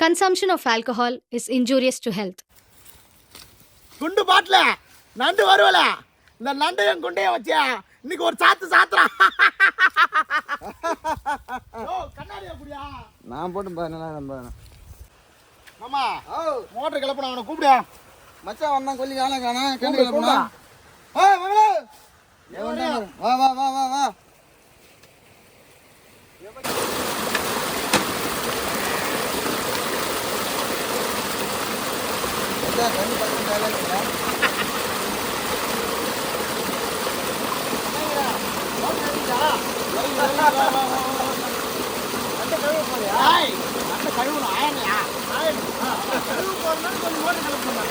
consumption of alcohol is injurious to health. குண்டு பாட்டில நண்டு வருவல இந்த நண்டையும் குண்டையும் வச்சியா இன்னைக்கு ஒரு சாத்து சாத்துறா. கண்ணாடியா குடியா நான் போட்டு நல்லா நம்புறேன். மாமா மோட்டர் கிளப்பின அவனை கூப்பிடியா. மச்சான் வந்தான் கொல்லி காண காணா கேண்டு கிளப்பினா. மகளே வா வா வா வா வா. கண்ணு பார்த்து அந்த கழுவுல ஆயனையா கழுவு போறதுனால கொஞ்சம் மோட்டர் கிளப்பினா.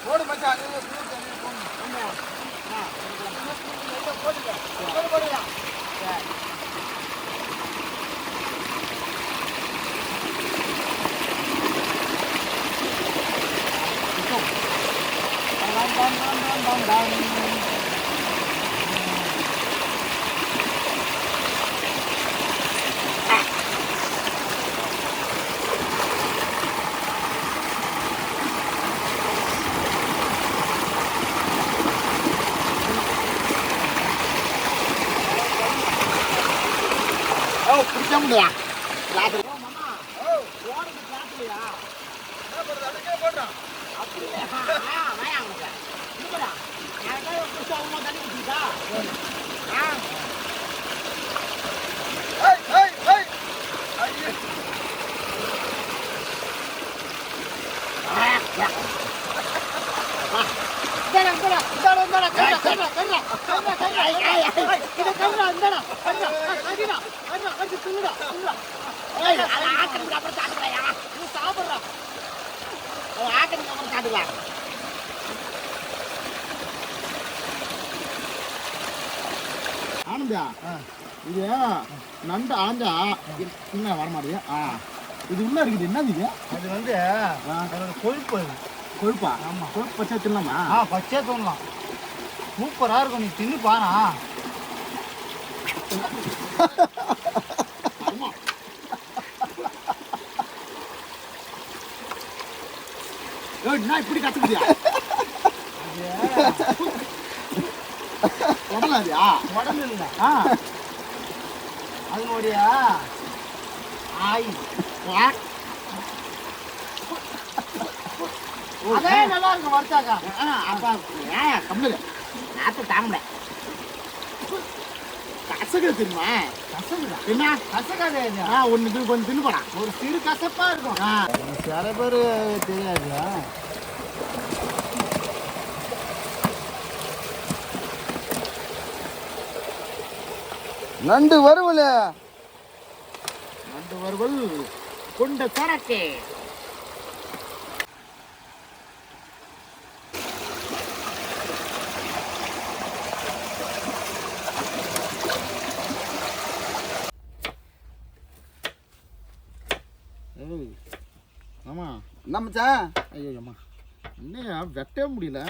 போடு மச்சான் பிடிச்ச முடியா ஆனந்தா இது நண்டு ஆஞ்சா இன்னும் வரமாட்டேங்க. இது உள்ள இருக்குது என்னது இது? அது வந்து அதோட கொழுப்பு. கொழுப்பா? ஆமாம். கொழுப்பு பச்சை தின்னலாமா? பச்சையே தோணலாம். சூப்பராக இருக்கும். நீ தின்னு பாரா. என்ன இப்படி கத்துக்கிறியா? உடலாதியா? உடம்பு இல்லை. அதனுடைய ஆயில் அதே நல்லா இருக்கும் வறுத்தாக்கா. அப்பா ஏன் கம்மில் நாற்று தாங்க கசகு தெரியுமா? கசகுதா? என்ன கசகாதே. ஒன்று கொஞ்சம் தின்னு போடா. ஒரு சிறு கசப்பா இருக்கும். சில பேர் தெரியாது. நண்டு வறுவல். நண்டு வறுவல் கொண்ட சரக்கு. ஆமா நம்மச்சா. ஐயோ அம்மா என்னையா வெட்டவே முடியல.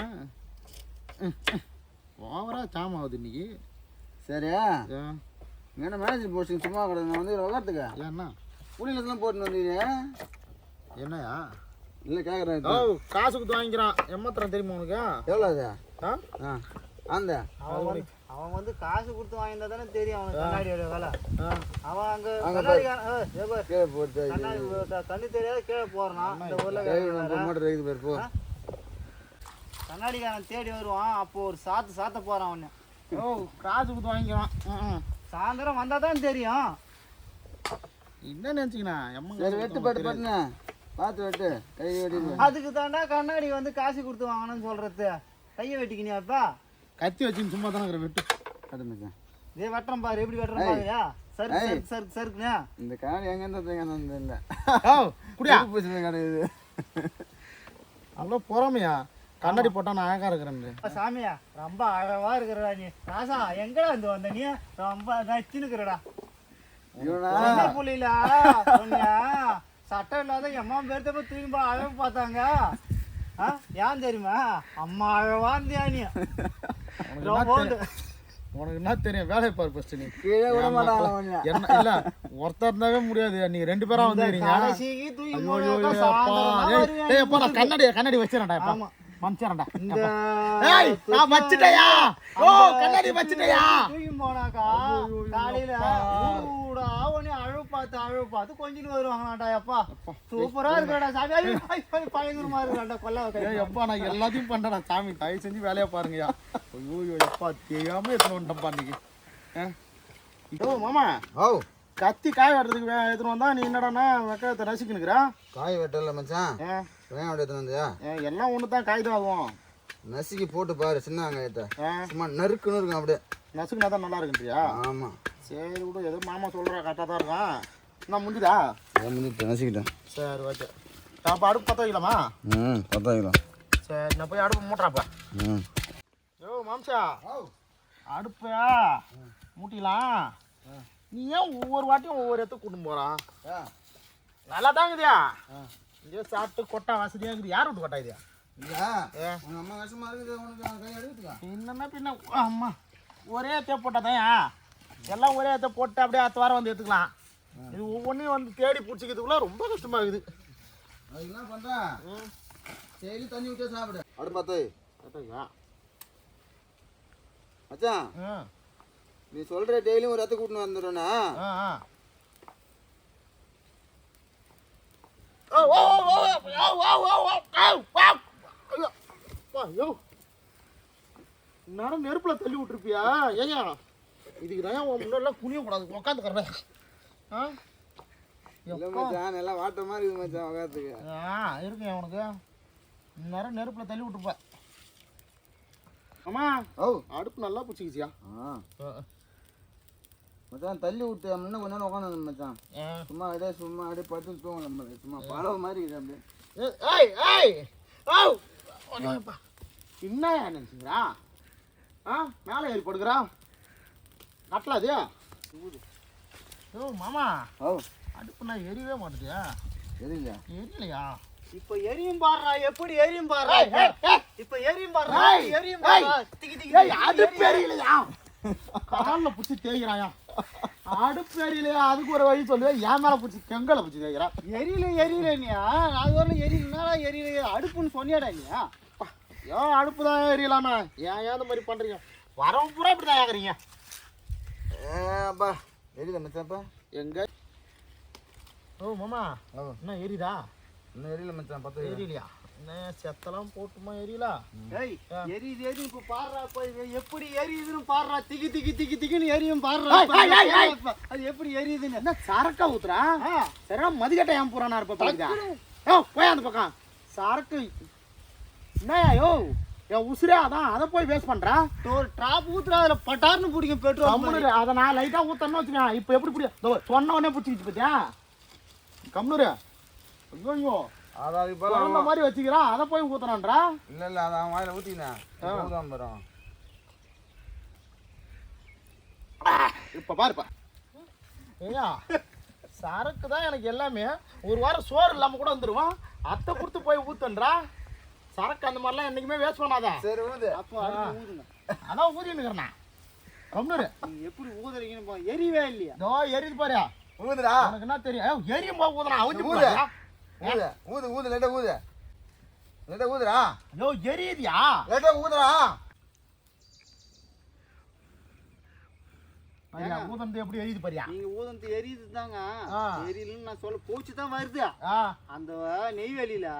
ஓவரா ஜாம் ஆகுது இன்னைக்கு. சரியா என்ன மேனேஜர் போஸ்டிங் சும்மா கிடையாது. நான் வந்து உட்காரத்துக்கு ஏன்னா புள்ளிலாம் போட்டுன்னு வந்தீங்க. என்னையா? இல்லை கேட்குறேன். காசு கொடுத்து வாங்கிக்கிறான். எம்மத்திரம் தெரியுமா உனக்கு? எவ்வளோ அது? அந்த அவன் வந்து காசு கொடுத்து வாங்கியிருந்தா தானே தெரியும் அவனுக்கு கண்ணாடியோட வேலை. அவன் அங்கே கீழே போட்டு தண்ணி தெரியாத கீழே போறான். இந்த ஊரில் மோட்டர் இருக்குது பேர் போ. கண்ணாடிக்காரன் தேடி வருவான். அப்போ ஒரு சாத்த போறான் அவனு. காசு கொடுத்து வாங்கிக்கிறான். சாயந்தரம் வந்தா தான் தெரியும். என்ன நினைச்சிக்கண்ணா? சரி வெட்டு பட்டு பட்டுண்ணா. பார்த்து வெட்டு கை வெட்டிடுவேன். அதுக்கு தாண்டா கண்ணாடி வந்து காசு கொடுத்து வாங்கணும்னு சொல்றது. கையை வெட்டிக்கினியாப்பா? கத்தி வச்சுன்னு சும்மா தானே இருக்கிற வெட்டு. அது மச்சான் இதே வெட்டுறேன் பாரு, எப்படி வெட்டுறேன் பாருயா. சருக்கு இந்த கண்ணாடி எங்கேருந்து இல்லை குடியா கிடையாது. அவ்வளோ பொறாமையா கண்ணாடி போட்டா நான் அழகா இருக்கிறேன். சாமியா ரொம்ப அழகா இருக்கிறடா நீ. ராசா எங்கடா இருந்து வந்த நீ? ரொம்ப நச்சுன்னு இருக்கிறடா. என்ன புள்ளில சொன்னியா சட்டம் இல்லாத எம்மா பேர்த்த போய் தூக்கி அழகு பார்த்தாங்க. ஏன் தெரியுமா? அம்மா அழவா இருந்தியா நீ. உனக்கு என்ன தெரியும்? வேலையை பாரு ஃபர்ஸ்ட். நீ கீழே விட மாட்டாங்க என்ன இல்ல ஒருத்தர் இருந்தாவே முடியாது. நீங்க 2 பேரா வந்துறீங்க. கண்ணாடி வச்சிடறேன்டா. ஆமா மம்சறடா. நான் வச்சிட்டயா. ஓ கண்ணாடி வச்சிட்டயா. தூக்கி போனாக்கா காலையில ஊடா ஒண்ணே அழகு பார்த்து கொஞ்சம் வருவாங்கடா. அப்பா சூப்பரா இருக்கடா சாமி. பயங்கரமா இருக்கடா கொல்ல. எப்பா நான் எல்லாத்தையும் பண்றேன் சாமி. தயவு செஞ்சு வேலையா பாருங்கயா. ஐயோ எப்பா தெரியாம எடுத்துன்னு வந்துட்டேன்ப்பா இன்னைக்கு. ஓ மாமா கத்தி காய் வெட்டுறதுக்கு எடுத்துன்னு வந்தா நீ என்னடானா வெக்கத்தை ரசிக்கணுக்குறா? காய் வெட்டல மச்சான். வெங்காயம் எடுத்துன்னு வந்தியா? எல்லாம் ஒன்று தான் காய் தான் ஆகும். நசுக்கி போட்டு பாரு சின்ன வெங்காயத்தை. சும்மா நறுக்குன்னு இருக்கும் அப்படியே. நசுக்குனா தான் நல்லா இருக்குன்றியா? ஆமா சரி விடு, எதுவும் மாமா சொல்கிறா கரெக்டாக தான் இருக்கான். நான் முடிஞ்சுதா? முடிஞ்சிட்டு நசுக்கிட்டேன். சரி ஓகே. அப்போ அடுப்பு பற்ற வைக்கலாமா? பற்ற வைக்கலாம். சரி நான் போய் அடுப்பு மூட்டுறாப்பா. யோ மாம்சா அடுப்பையா மூட்டிலாம். நீ ஏன் ஒவ்வொரு வாட்டியும் ஒவ்வொரு இடத்துக்கு கூட்டின்னு போகிறான்? நல்லா தாங்குதியா? இங்கே சாப்பிட்டு கொட்டா வசதியாக இருக்குது. யார் விட்டு கொட்டா இதுயா? உங்க அம்மா கஷ்டமா இருக்குது உனக்கு கை எடுத்துக்கா. என்னன்னா பின்ன அம்மா ஒரே தேவை போட்டாதான் எல்லாம் ஒரே தேவை போட்டு அப்படியே அடுத்த வாரம் வந்து எடுத்துக்கலாம். இது ஒவ்வொன்றையும் வந்து தேடி பிடிச்சிக்கிறதுக்குள்ள ரொம்ப கஷ்டமா இருக்குது. அதுக்கு என்ன பண்ணுறேன்? டெய்லி தண்ணி விட்டே சாப்பிடு. அடுப்பு பார்த்து மச்சான் நீ சொல்ற டெய்லியும் ஒரு இடத்துக்கு கூட்டின்னு வந்துடுறேன்னா நேரம் நெருப்புல தள்ளி விட்டுருப்பியா? ஏயா இதுக்கு தான் முன்னெல்லாம் குனிய கூடாது உட்காந்துக்கிறேன். மச்சான் நல்லா வாட்ட மாதிரி இருக்குது மச்சான் உட்காந்துக்கு. இருக்கேன் உனக்கு நேரம் நெருப்புல தள்ளி விட்டுருப்பேன். ஆமா அடுப்பு நல்லா பிடிச்சிக்கிச்சியா? மச்சான் தள்ளி விட்டு முன்ன கொஞ்ச நேரம் உட்காந்து மச்சான். சும்மா அப்படியே படுத்து தூங்கல நம்ம. சும்மா பழவ மாதிரி இருக்குது அப்படியே. என்னயா நினைச்சுக்கிறா? மேலே ஏறி படுக்கிறா கட்டல அது. ஓ மாமா அடுப்பு நான் எரியவே மாட்டேதியா? எரியலையா? எரியலையா? இப்ப எரியும் பாடுறா. எப்படி எரியும் பாடுறா? இப்ப எரியும் பாடுறா. எரியும் அடுப்பு எரியலையா? காலில் பிடிச்சி தேய்கிறாயா? அடுப்பு எரியலையா? அதுக்கு ஒரு வழி சொல்லுவேன். என் மேலே பிடிச்சி கெங்கலை பிடிச்சி தேய்கிறா. எரியல நீயா? அது வரல எரியல அடுப்புன்னு சொன்னியாடா இல்லையா? ஏன் அடுப்பு தான் எரியலாமா? ஏன் இந்த மாதிரி பண்றீங்க? வரவங்க பூரா இப்படி தான் கேட்குறீங்க. அப்பா எரியல மச்சான்ப்பா. எங்க? ஓ மாமா என்ன எரியுதா? இன்னும் எரியல மச்சான். பத்து எரியலையா? என்ன செத்தெல்லாம் போட்டுமா எரியலா? எரியுது இப்ப பாடுறா. எப்படி எரியுதுன்னு பாடுறா. திகின்னு எரியும் பாடுறா. அது எப்படி எரியுதுன்னு என்ன சரக்கா ஊத்துறா? சரா மதிக்கட்ட ஏன் பூரானா இருப்ப பாக்குதா? போய் அந்த பக்கம் சரக்கு என்னயா? என் உசுரே அதான் அதை போய் வேஸ்ட் பண்றா. ஒரு டிராப் ஊத்துறா. அதுல பட்டார்னு பிடிக்கும் பெட்ரோல். அதை நான் லைட்டா ஊத்தணும்னு வச்சுக்கேன். இப்ப எப்படி பிடி சொன்ன உடனே பிடிச்சிக்கிச்சு பத்தியா? கம்னூரு ஐயோ அதாவது இப்போ அந்த மாதிரி வச்சுக்கிறான். அதை போய் ஊத்துறான்றா. இல்லை அதை அவன் வாயில ஊற்றிக்கினேன். வரும் இப்ப பாருப்பா. ஏயா சரக்கு தான் எனக்கு எல்லாமே. ஒரு வாரம் சோறு இல்லாம கூட வந்துருவான். அத்தை கொடுத்து போய் ஊத்துன்றா. சரக்கு அந்த மாதிரிலாம் என்னைக்குமே வேஸ்ட் பண்ணாதா? சரி ஊது. அப்போ ஊதுங்க. அதான் ஊதினுக்கிறேன். கம்னூரு எப்படி ஊதுறீங்கன்னு எரியவே இல்லையா? இதோ எரியுது பாரு. ஊதுடா. எனக்கு என்ன தெரியும்? எரியும் போது ஊதுறா. ஊது ஊது ஊது லேட்டா ஊது. லேட்டா ஊதுடா. ஐயோ எரியுதியா? லேட்டா ஊதுடா. ஊதந்து எப்படி எரியுது பாரியா? நீங்க ஊதந்து எரியுது தாங்க. எரியலன்னு நான் சொல்ல போச்சு தான் வருது. அந்த நெய்வேலியில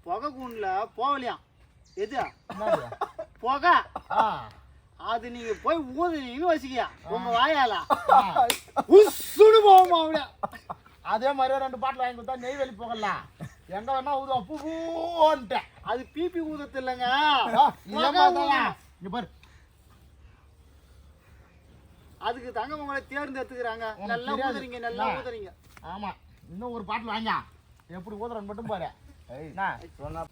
புகை கூண்டுல போகலையாம். எது புகை? அது நீங்க போய் ஊதுனீங்கன்னு வச்சுக்கியா உங்க வாயால உசுடு போகுமா? அப்படியே அதே மாதிரியே 2 பாட்டில் வாங்கி கொடுத்தா நெய்வேலி போகல எங்க வேணா ஊதுவா பூன்ட்டேன். அது பிபி ஊதத்து இல்லைங்க. இங்க பாரு, அதுக்கு தங்க உங்களை தேர்ந்தெடுத்துக்கிறாங்க. நல்லா ஊதுறீங்க, நல்லா ஊதுறீங்க. ஆமா, இன்னும் ஒரு பாட்டில் வாங்க, எப்படி ஊதுறன்னு மட்டும் பாரு. சொன்னா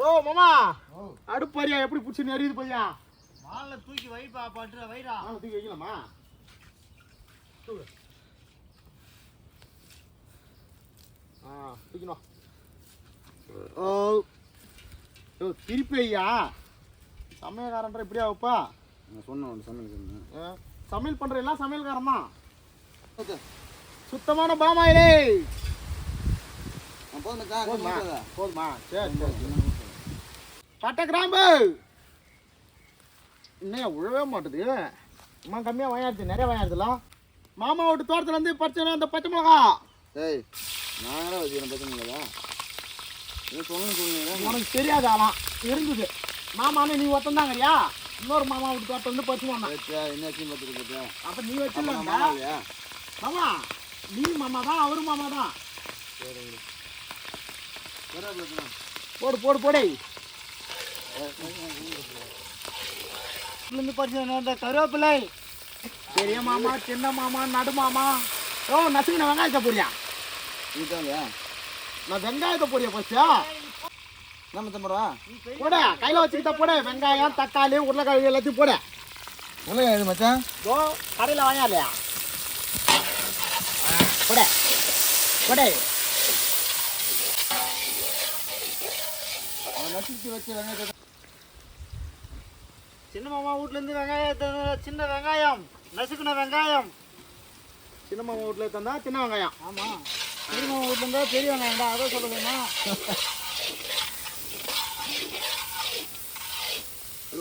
ஓ மாமா, அடுப்பறியா எப்படி பிடிச்சி நெறியுது பையா? வாழை தூக்கி வைப்பா, பட்டுற வைடா. தூக்கி வைக்கலாமா? தூக்கணும். ஓ திருப்பி ஐயா, சமையல்காரன்ற இப்படியா வைப்பா? நான் சொன்னேன் சமையல் சமையல் பண்ற எல்லாம் சமையல்காரன் தான். சுத்தமான பாமாயிலே போதுமா? போதுமா? சரி சரி. பட்டை கிராம்பு இன்னும் உழவே மாட்டுது. அம்மா கம்மியாக வாங்கிடுது, நிறைய வாங்கிடுதுலாம். மாமா விட்டு தோட்டத்துல இருந்து பறிச்சா அந்த பச்சை மிளகா. ஏய் நாங்களே வச்சுக்கிறேன் பச்சை மிளகா. இது சொன்னீங்க உனக்கு தெரியாது, ஆளாம் இருந்தது. மாமானே நீ ஒருத்தந்தாங்கறியா? இன்னொரு மாமா விட்டு தோட்டம் வந்து பறிச்சு மாமா. என்ன பார்த்துருக்கு அப்போ நீ வச்சிடலாங்க. மாமா நீ மாமா தான், அவரு மாமா தான். போடு போடு போடு. கருவேப்பிலை பெரிய மாமா, சின்ன மாமா, நடு மாமா. ஓ நசுக்கின வெங்காயத்தை போறியா? நான் வெங்காயத்தை போறியா ஃபர்ஸ்ட்? நம்ம தம்பரா போட, கையில் வச்சுக்கிட்ட போட. வெங்காயம், தக்காளி, உருளைக்கிழங்கு எல்லாத்தையும் போட. உருளைக்கிழங்கு இது மச்சான் ஓ கடையில் வாங்க இல்லையா? போட போட. நசுக்கி வச்சு வெங்காயத்தை சின்ன மாமா வீட்ல இருந்து வெங்காயத்தை, சின்ன வெங்காயம், நசுக்குன வெங்காயம். சின்ன மாமா வீட்டில் தந்தா சின்ன வெங்காயம். ஆமா, பெரிய மாமா வீட்ல இருந்தா பெரிய வெங்காயம் தான். அதை சொல்லுங்கம்மா.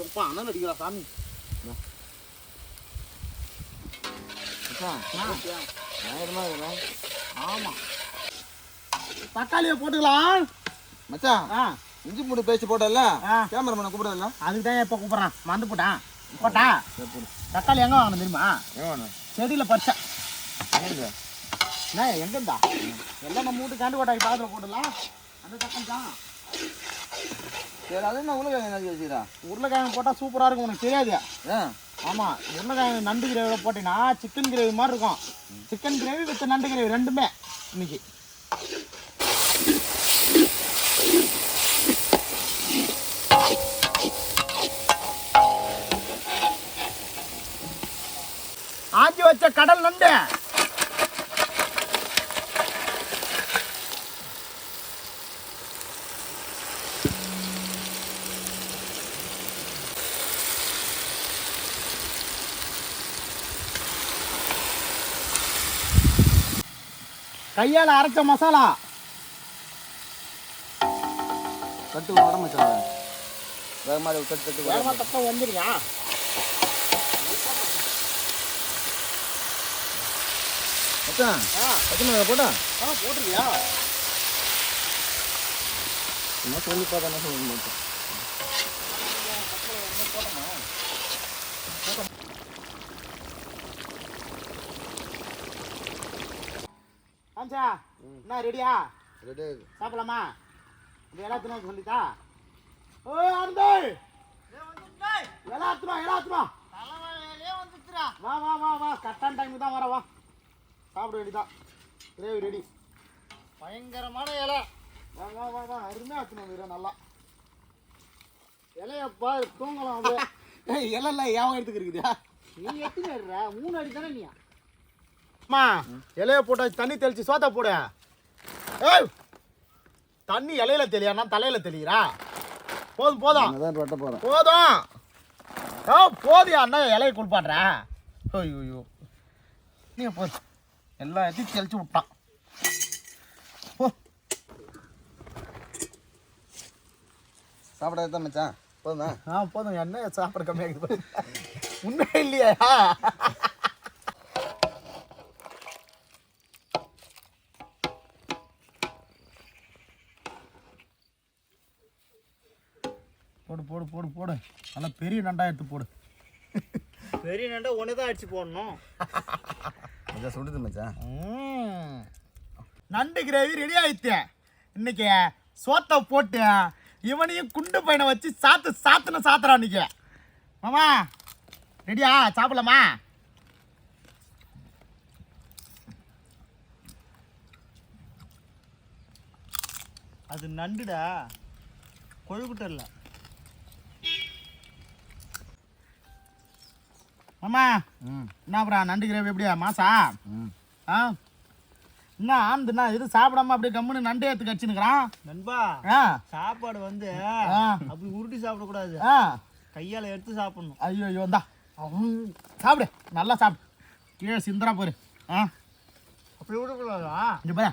ரொம்ப அண்ணன் அடிக்கிறா சாமி. பயங்கரமா இருக்கிறேன். ஆமாம், தக்காளியை போட்டுக்கலாம் மச்சான். இஞ்சி பூண்டு பேஸ்ட் போட்டல, ஆ. கேமராமேனை கூப்பிடல. அதுக்கு தான் இப்போ கூப்பிட்றான், மறந்து போட்டான். போட்டா தக்காளி எங்கே வாங்கணும் தெரியுமா? செடியில் பறிச்சா. என்ன எங்கேருந்தா? எல்லாம் நம்ம வீட்டு காண்டு கோட்டாக்கி பாத்திரம் போடலாம். அந்த தக்காளி தான். சரி, அது என்ன உருளைக்கிழங்கு நசுக்கி வச்சுக்கிறா? உருளைக்கிழங்கு போட்டால் சூப்பராக இருக்கும், உனக்கு தெரியாது. ஏன்? ஆமாம், உருளைக்கிழங்கு நண்டு கிரேவியில் போட்டிங்கன்னா சிக்கன் கிரேவி மாதிரி இருக்கும். சிக்கன் கிரேவி வித் நண்டு கிரேவி ரெண்டுமே இன்னைக்கு. ஆஞ்சி வச்ச கடல் நண்டு. கையால் அரைச்ச மசாலா. கட்டு வட மச்சான். வேகமாக கட்டு கட்டு வேகமாக தப்பா வந்துடுங்க. மச்சான் பச்சை மிளகா போட்டா போட்டுருக்கியா? என்ன சொல்லி பார்த்தா என்ன சொல்ல மாட்டேன். ஆச்சா என்ன ரெடியா? ரெடி. சாப்பிடலாமா? இது எல்லாத்துணும் சொல்லிட்டா? ஓ ஆனந்தே, எல்லாத்துமா வா வா வா வா. கரெக்டான டைமுக்கு தான் வர. வா சாப்பிட வேண்டியதான். Gravy ready. பயங்கரமான இலை. வா வா வா வா. அருமையாக ஆச்சுணும் நல்லா. இலையப்பா தூங்கலாம். அப்படியே இலை ஏன் எடுத்துக்கு இருக்குதா? நீ எத்தனை எடுற? 3 அடி தானே நீ? அம்மா இலைய போட்டு தண்ணி தெளிச்சு சோத்தா போடு. ஏய் தண்ணி இலையில தெளியானா தலையில தெளிகிறா? போதும் போதும் வெட்ட போகிறேன். போதும். ஓ போதியா அண்ணா இலையை குளிப்பாடுற? ஐயோ நீ போ, எல்லா இடத்தையும் தெளிச்சு விட்டான். போ சாப்பிட தான் மச்சான். போதுமா? போதும். என்ன சாப்பிட கம்மியாகுது உண்மை இல்லையா? போடு போடு போடு போடு. நல்லா பெரிய நண்டா எடுத்து போடு. பெரிய நண்டை ஒன்று தான் அடிச்சு போடணும். மச்சான் சுடுது மச்சான். நண்டு கிரேவி ரெடி ஆயிடுச்சு. இன்னைக்கு சோத்தை போட்டு இவனையும் குண்டு பையனை வச்சு சாத்துறான் இன்னைக்கு. மாமா ரெடியா? சாப்பிடலாமா? அது நண்டுடா, கொழுக்குட்ட இல்லை. மாமா என்ன அப்புறம் நண்டு கிரேவி எப்படியா மாசா? ஆ என்ன ஆந்துண்ணா இது சாப்பிடாம அப்படியே கம்முன்னு நண்டு ஏற்று கடிச்சுன்னுக்குறான். நண்பா, சாப்பாடு வந்து அப்படி உருட்டி சாப்பிடக்கூடாது, கையால் எடுத்து சாப்பிடணும். ஐயோ ஐயோ இந்தா சாப்பிடு, நல்லா சாப்பிடு, கீழே சிந்தரா போரு. அப்படி விடக்கூடாதா? இங்கே பாரு,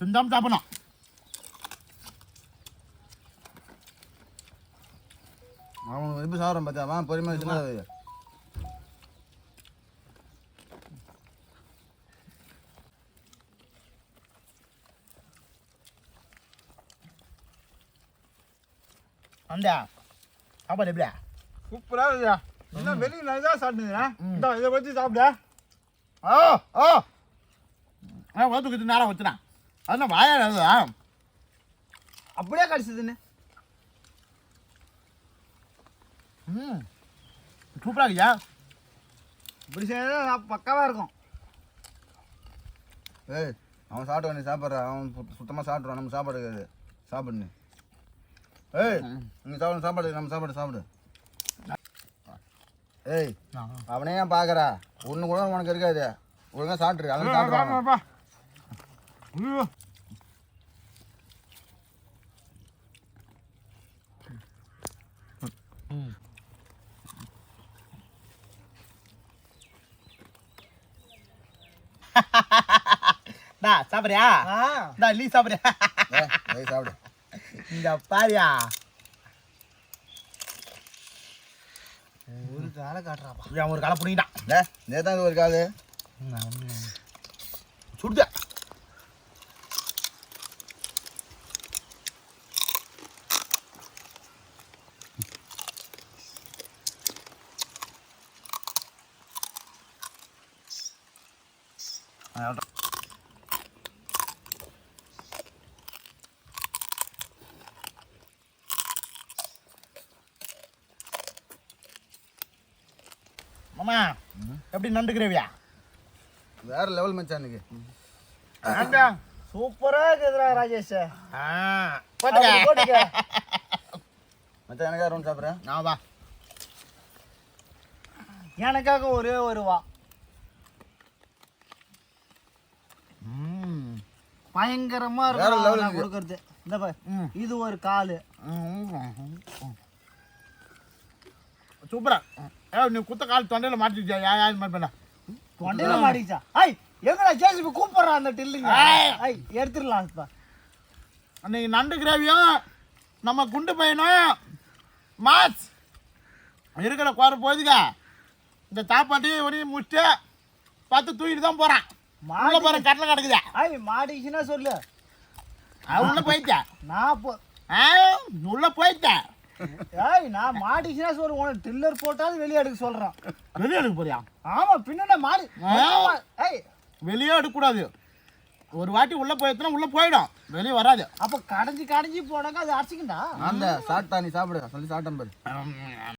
திண்டாம சாப்பிடணும். அவன் எப்படி சாப்பிட்றான் பார்த்தா? அவன் பொறுமையாக வச்சுன்னா அந்த சாப்பாடு எப்படியா? சூப்பராக இருக்குதா? என்ன வெளியே நான் தான் சாப்பிட்டுக்கிறேன். இந்த இதை வச்சு சாப்பிட. வளர்த்துக்கிட்டு நேரம் வச்சுனா அதுனா வாயா அப்படியே கடிச்சதுன்னு. சூப்பராக இருக்கியா? இப்படி செய்யறதா பக்காவாக இருக்கும். ஏய், அவன் சாப்பிட்டு நீ சாப்பிட்ற, அவன் சுத்தமாக சாப்பிட்றான். நம்ம சாப்பாடு இருக்காது, சாப்பிடு நீ. ஏய், நீ சாப்பாடு நம்ம சாப்பாடு. ஏய், அவனே ஏன் பார்க்குறா? ஒன்று கூட உனக்கு இருக்காது, ஒழுங்காக சாப்பிட்ரு. அவன் சாப்பிட்றான். சாப்பிட்றியா? நீ சாப்பிட்றியா? சாப்பிடு. இந்த பாரியா ஒரு காலை காட்டுறாப்பா. அவன் ஒரு காலை பிடிக்கிட்டான். நேதான் ஒரு காது சுடுத. மாமா எப்படி நண்டு கிரேவியா? வேற லெவல் மச்சான் இன்னைக்கு. சூப்பரா இருக்குதுடா ராஜேஷ். போட்டுக்க மச்சான் எனக்காக ரவுண்ட் சாப்பிட்றேன். நான் வா, எனக்காக ஒரே ஒரு வா. பயங்கரமா வேற level இருக்கும் இருக்கு. கொடுக்கறது. இந்த பாரு, இது ஒரு காலு. சூப்பரா. நீ குத்த கால் தொண்டையில மாட்டிக்கிட்டியா? யார் மாதிரி பண்ண தொண்டையில மாட்டிச்சா? ஐய், எங்கடா ஜேசிபி கூப்பிடுறான் அந்த டில்லுங்க. ஐய், எடுத்துடலாம் இப்ப. அன்னைக்கு நண்டு கிரேவியும் நம்ம குண்டு பையனும் மாஸ் இருக்கிற குறை போகுதுங்க. இந்த சாப்பாட்டையும் இவனையும் முடிச்சுட்டு பார்த்து தூக்கிட்டு தான் போகிறான். உள்ள போகிற கட்டில் கிடக்குதா? ஐய், மாட்டிச்சுன்னா சொல்லு. உள்ள போயிட்டேன் நான் போ உள்ள போயிட்டேன். ஏய், நான் மாட்டிச்சுன்னா சொல்லு. உனக்கு டில்லர் போட்டாலும் வெளியே எடுக்க சொல்கிறேன். வெளியே எடுக்க போறியா? ஆமா, பின்ன மாடி. ஏய், வெளியே எடுக்கக்கூடாது. ஒரு வாட்டி உள்ள போயிடுச்சுன்னா உள்ள போயிடும், வெளியே வராது. அப்போ கடைஞ்சி போனாங்க அது அரைச்சிக்கிண்டா. அந்த சாப்பிட்டா நீ சாப்பிடு சொல்லி சாப்பிட்டேன் பாரு.